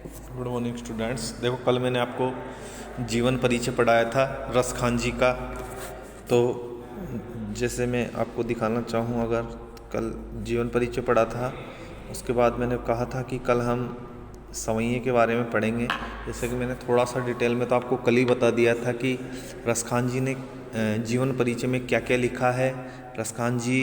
Good morning students. देखो, कल मैंने आपको जीवन परिचय पढ़ाया था रसखान जी का। तो जैसे मैं आपको दिखाना चाहूँ, अगर कल जीवन परिचय पढ़ा था, उसके बाद मैंने कहा था कि कल हम सवैये के बारे में पढ़ेंगे। जैसे कि मैंने थोड़ा सा डिटेल में तो आपको कल ही बता दिया था कि रसखान जी ने जीवन परिचय में क्या क्या लिखा है। रसखान जी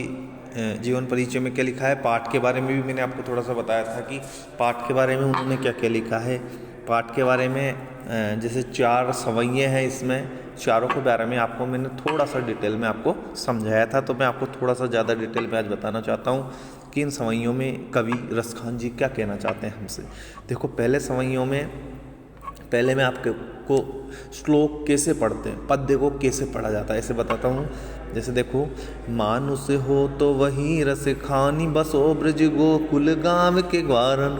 जीवन परिचय में क्या लिखा है, पाठ के बारे में भी मैंने आपको थोड़ा सा बताया था कि पाठ के बारे में उन्होंने क्या क्या लिखा है। पाठ के बारे में जैसे 4 सवैये हैं, इसमें चारों के बारे में आपको मैंने थोड़ा सा डिटेल में आपको समझाया था। तो मैं आपको थोड़ा सा ज़्यादा डिटेल में आज बताना चाहता हूँ कि इन सवैयों में कवि रसखान जी क्या कहना चाहते हैं हमसे। देखो, पहले सवैयों में पहले मैं आपको श्लोक कैसे पढ़ते हैं, पद्य को कैसे पढ़ा जाता है, ऐसे बताता हूँ। जैसे देखो, मानुष हो तो वही रस खानी, बसो ब्रज गोकुल गाँव के ग्वारन।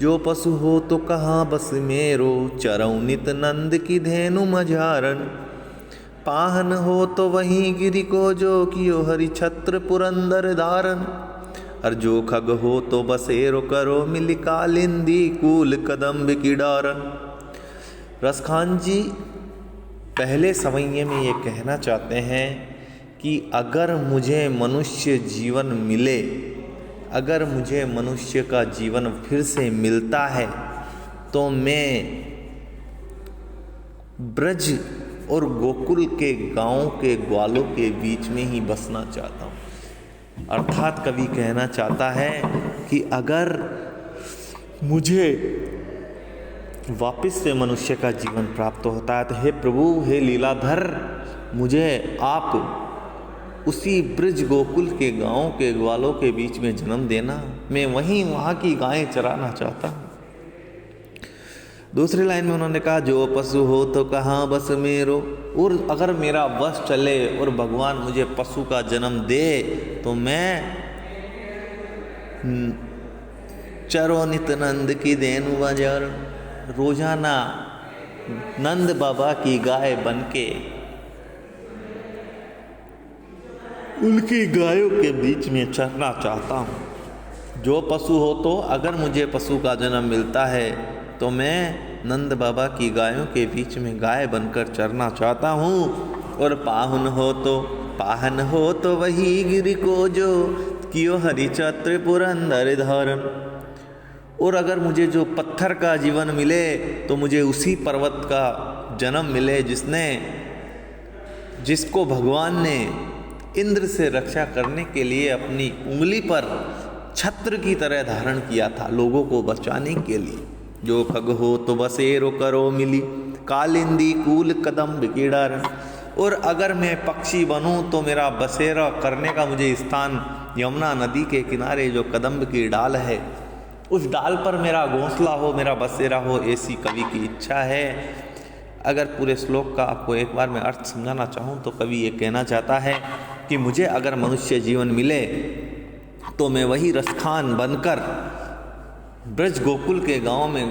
जो पशु हो तो कहाँ बस मेरो, चरऊ नित नंद की धेनु मझारन। पाहन हो तो वही गिरि को, जो कियो हरि छत्र पुरंदर धारन। और जो खग हो तो बसेरो, करो मिल कालिंदी कूल कदम्ब की डारन। रसखान जी पहले सवैये में ये कहना चाहते हैं कि अगर मुझे मनुष्य जीवन मिले, अगर मुझे मनुष्य का जीवन फिर से मिलता है, तो मैं ब्रज और गोकुल के गाँव के ग्वालों के बीच में ही बसना चाहता हूँ। अर्थात कवि कहना चाहता है कि अगर मुझे वापस से मनुष्य का जीवन प्राप्त होता है तो हे प्रभु, हे लीलाधर, मुझे आप उसी ब्रज गोकुल के गाँव के ग्वालों के बीच में जन्म देना। मैं वहाँ की गायें चराना चाहता हूँ। दूसरी लाइन में उन्होंने कहा, जो पशु हो तो कहाँ बस मेरो। और अगर मेरा बस चले और भगवान मुझे पशु का जन्म दे तो मैं चरो नित नंद की धेनु बाजार, रोजाना नंद बाबा की गाय बनके उनकी गायों के बीच में चरना चाहता हूँ। जो पशु हो तो, अगर मुझे पशु का जन्म मिलता है तो मैं नंद बाबा की गायों के बीच में गाय बनकर चरना चाहता हूँ। और पाहन हो तो वही गिरि को, जो कियो हरि छत्र पुरंदर धारन। और अगर मुझे जो पत्थर का जीवन मिले तो मुझे उसी पर्वत का जन्म मिले जिसको भगवान ने इंद्र से रक्षा करने के लिए अपनी उंगली पर छत्र की तरह धारण किया था, लोगों को बचाने के लिए। जो खग हो तो बसेरो, करो मिली कालिंदी कूल कदम्ब की डारन। और अगर मैं पक्षी बनूं तो मेरा बसेरा करने का मुझे स्थान यमुना नदी के किनारे जो कदम्ब की डाल है, उस डाल पर मेरा घोंसला हो, मेरा बसेरा हो, ऐसी कवि की इच्छा है। अगर पूरे श्लोक का आपको एक बार मैं अर्थ समझाना चाहूँ तो कवि ये कहना चाहता है कि मुझे अगर मनुष्य जीवन मिले तो मैं वही रसखान बनकर ब्रज गोकुल के गांव में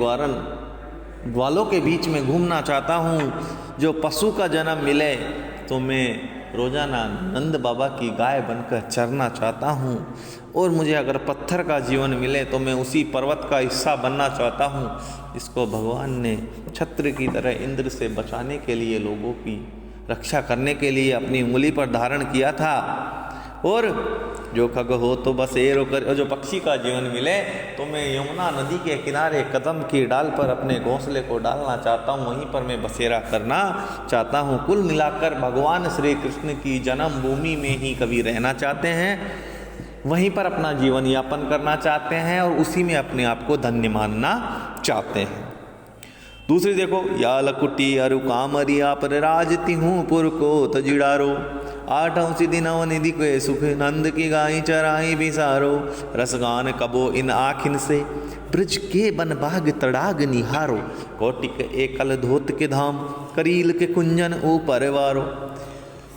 ग्वालों के बीच में घूमना चाहता हूँ। जो पशु का जन्म मिले तो मैं रोजाना नंद बाबा की गाय बनकर चरना चाहता हूँ। और मुझे अगर पत्थर का जीवन मिले तो मैं उसी पर्वत का हिस्सा बनना चाहता हूँ जिसको भगवान ने छत्र की तरह इंद्र से बचाने के लिए, लोगों की रक्षा करने के लिए अपनी उंगली पर धारण किया था। और जो खग हो तो बसेरो कर, और जो पक्षी का जीवन मिले तो मैं यमुना नदी के किनारे कदम की डाल पर अपने घोंसले को डालना चाहता हूँ, वहीं पर मैं बसेरा करना चाहता हूँ। कुल मिलाकर भगवान श्री कृष्ण की जन्मभूमि में ही कवि रहना चाहते हैं, वहीं पर अपना जीवन यापन करना चाहते हैं और उसी में अपने आप को धन्य मानना चाहते हैं। दूसरी देखो, या लकुटी अरु कामरी आप राजती हूँ पुर को तजिड़ारो। 8 सिद्धि नव निधि के सुख, नंद की गाय चराई बिसारो। रसगान कबो इन आखिन से, ब्रज के बन बाग तड़ाग निहारो। कोटिक एकल धोत के धाम, करील के कुंजन ऊपर वारो।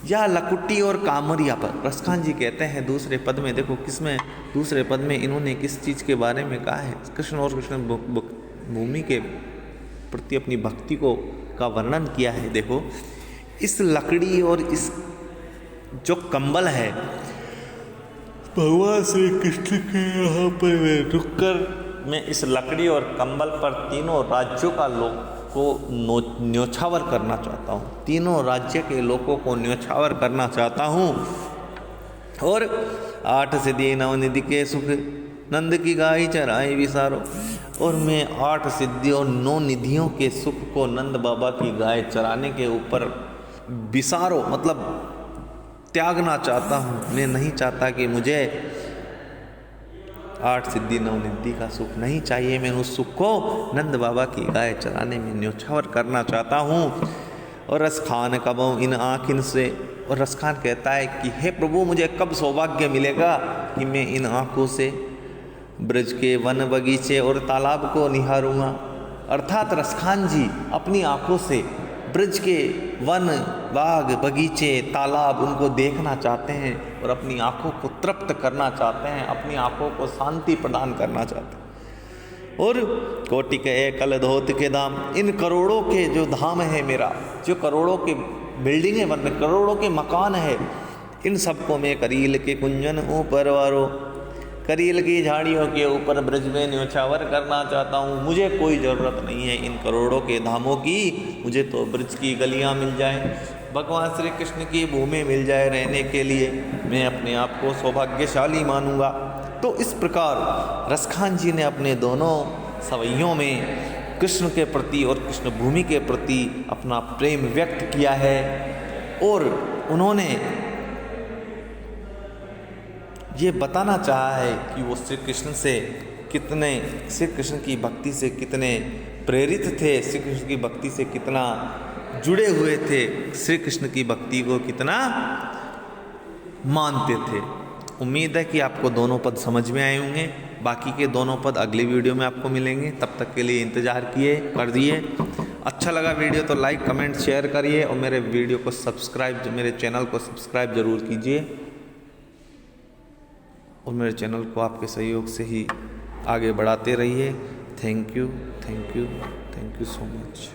या लकुटी और कामरिया पर रसखान जी कहते हैं दूसरे पद में। देखो, किसमें दूसरे पद में इन्होंने किस चीज़ के बारे में कहा है, कृष्ण और कृष्ण भूमि के प्रति अपनी भक्ति का वर्णन किया है। देखो, इस लकड़ी और इस जो कंबल है, भगवान श्री कृष्ण के यहाँ पर रुककर मैं इस लकड़ी और कंबल पर तीनों राज्यों का लोग को न्योछावर करना चाहता हूँ, तीनों राज्य के लोगों को न्योछावर करना चाहता हूँ। और 8 सिद्धि 9 निधि के सुख नंद की गाय चराए विसारो। और मैं 8 सिद्धि और 9 निधियों के सुख को नंद बाबा की गाय चराने के ऊपर विसारो मतलब त्यागना चाहता हूँ। मैं नहीं चाहता कि मुझे 8 सिद्धि 9 निधि का सुख नहीं चाहिए, मैं उस सुख को नंद बाबा की गाय चराने में न्योछावर करना चाहता हूँ। और रसखान कब इन आँखिन से, और रसखान कहता है कि हे प्रभु मुझे कब सौभाग्य मिलेगा कि मैं इन आँखों से ब्रज के वन बगीचे और तालाब को निहारूंगा। अर्थात रसखान जी अपनी आँखों से ब्रज के वन बाग बगीचे तालाब उनको देखना चाहते हैं और अपनी आँखों को तृप्त करना चाहते हैं, अपनी आँखों को शांति प्रदान करना चाहते हैं। और कोटि के कल धोत के धाम, इन करोड़ों के जो धाम है मेरा, जो करोड़ों के बिल्डिंगें बन रही, करोड़ों के मकान है, इन सबको मैं करील के कुंजन ऊपर वारो, करील की झाड़ियों के ऊपर ब्रज में न्योछावर करना चाहता हूँ। मुझे कोई ज़रूरत नहीं है इन करोड़ों के धामों की, मुझे तो ब्रज की गलियाँ मिल जाए, भगवान श्री कृष्ण की भूमि मिल जाए रहने के लिए, मैं अपने आप को सौभाग्यशाली मानूंगा। तो इस प्रकार रसखान जी ने अपने दोनों सवैयों में कृष्ण के प्रति और कृष्ण भूमि के प्रति अपना प्रेम व्यक्त किया है। और उन्होंने ये बताना चाहा है कि वो श्री कृष्ण से कितने, श्री कृष्ण की भक्ति से कितने प्रेरित थे, श्री कृष्ण की भक्ति से कितना जुड़े हुए थे, श्री कृष्ण की भक्ति को कितना मानते थे। उम्मीद है कि आपको दोनों पद समझ में आए होंगे। बाकी के दोनों पद अगली वीडियो में आपको मिलेंगे, तब तक के लिए इंतज़ार कर दिए। अच्छा लगा वीडियो तो लाइक कमेंट शेयर करिए और मेरे वीडियो को सब्सक्राइब, मेरे चैनल को सब्सक्राइब जरूर कीजिए। और मेरे चैनल को आपके सहयोग से ही आगे बढ़ाते रहिए। Thank you, thank you, thank you so much.